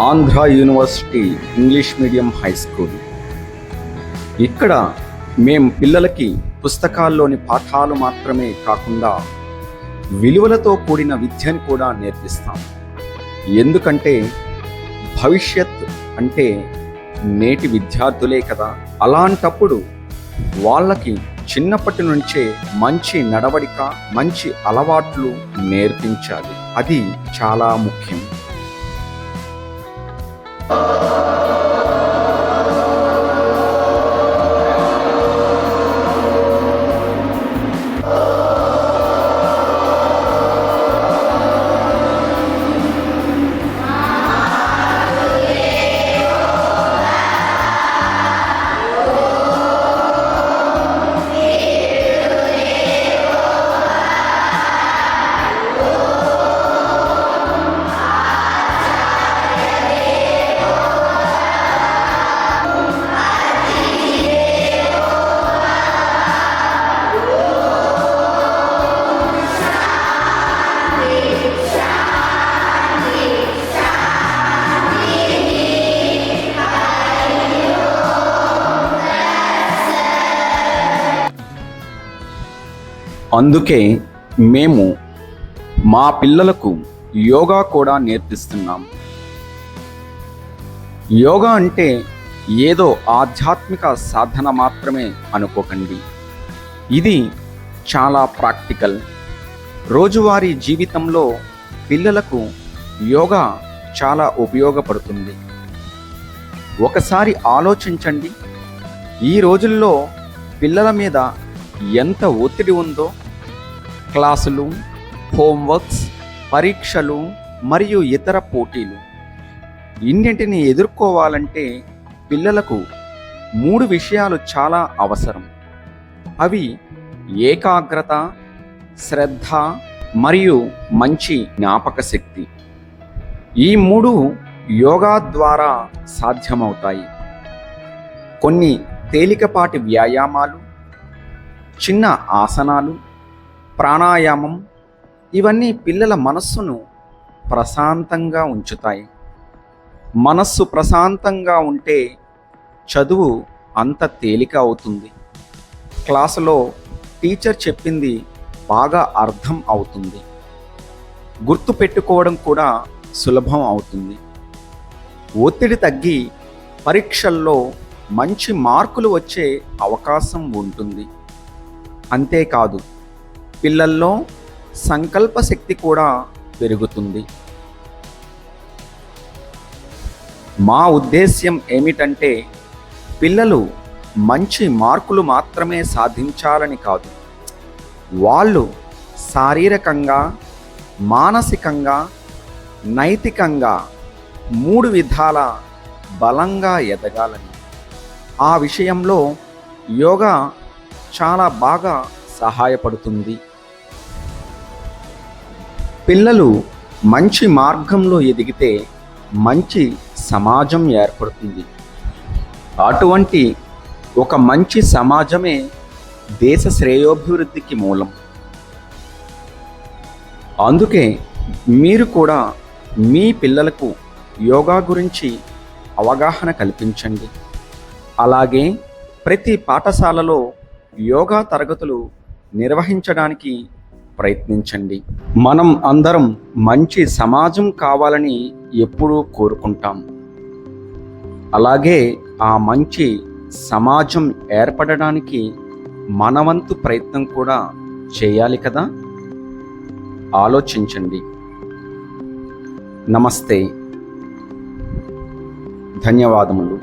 Andhra university English medium high school. ఇక్కడ మేం పిల్లలకి పుస్తకాల్లోని పాఠాలు మాత్రమే కాకుండా విలువలతో కూడిన విద్యను కూడా నేర్పిస్తాం. ఎందుకంటే భవిష్యత్ అంటే నేటి విద్యార్థులే కదా. అలాంటప్పుడు వాళ్ళకి చిన్నప్పటి నుంచే మంచి నడవడిక, మంచి అలవాట్లు నేర్పించాలి. అది చాలా ముఖ్యం. అందుకే మేము మా పిల్లలకు యోగా కూడా నేర్పిస్తున్నాం. యోగా అంటే ఏదో ఆధ్యాత్మిక సాధన మాత్రమే అనుకోకండి. ఇది చాలా ప్రాక్టికల్. రోజువారీ జీవితంలో పిల్లలకు యోగా చాలా ఉపయోగపడుతుంది. ఒకసారి ఆలోచించండి, ఈ రోజుల్లో పిల్లల మీద ఎంత ఒత్తిడి ఉందో. క్లాసులు, హోంవర్క్స్, పరీక్షలు మరియు ఇతర పోటీలు, ఇన్నింటిని ఎదుర్కోవాలంటే పిల్లలకు 3 విషయాలు చాలా అవసరం. అవి ఏకాగ్రత, శ్రద్ధ మరియు మంచి జ్ఞాపక శక్తి. ఈ 3 యోగా ద్వారా సాధ్యమవుతాయి. కొన్ని తేలికపాటి వ్యాయామాలు, చిన్న ఆసనాలు, ప్రాణాయామం, ఇవన్నీ పిల్లల మనస్సును ప్రశాంతంగా ఉంచుతాయి. మనస్సు ప్రశాంతంగా ఉంటే చదువు అంత తేలిక అవుతుంది. క్లాసులో టీచర్ చెప్పింది బాగా అర్థం అవుతుంది. గుర్తు పెట్టుకోవడం కూడా సులభం అవుతుంది. ఒత్తిడి తగ్గి పరీక్షల్లో మంచి మార్కులు వచ్చే అవకాశం ఉంటుంది. అంతేకాదు, పిల్లల్లో సంకల్ప శక్తి కూడా పెరుగుతుంది. మా ఉద్దేశ్యం ఏమిటంటే పిల్లలు మంచి మార్కులు మాత్రమే సాధించాలని కాదు, వాళ్ళు శారీరకంగా, మానసికంగా, నైతికంగా 3 విధాల బలంగా ఎదగాలని. ఆ విషయంలో యోగా చాలా బాగా సహాయపడుతుంది. పిల్లలు మంచి మార్గంలో ఎదిగితే మంచి సమాజం ఏర్పడుతుంది. అటువంటి ఒక మంచి సమాజమే దేశ శ్రేయోభివృద్ధికి మూలం. అందుకే మీరు కూడా మీ పిల్లలకు యోగా గురించి అవగాహన కల్పించండి. అలాగే ప్రతి పాఠశాలలో యోగా తరగతులు నిర్వహించడానికి ప్రయత్నించండి. మనం అందరం మంచి సమాజం కావాలని ఎప్పుడూ కోరుకుంటాం. అలాగే ఆ మంచి సమాజం ఏర్పడడానికి మనవంతు ప్రయత్నం కూడా చేయాలి కదా. ఆలోచించండి. నమస్తే. ధన్యవాదములు.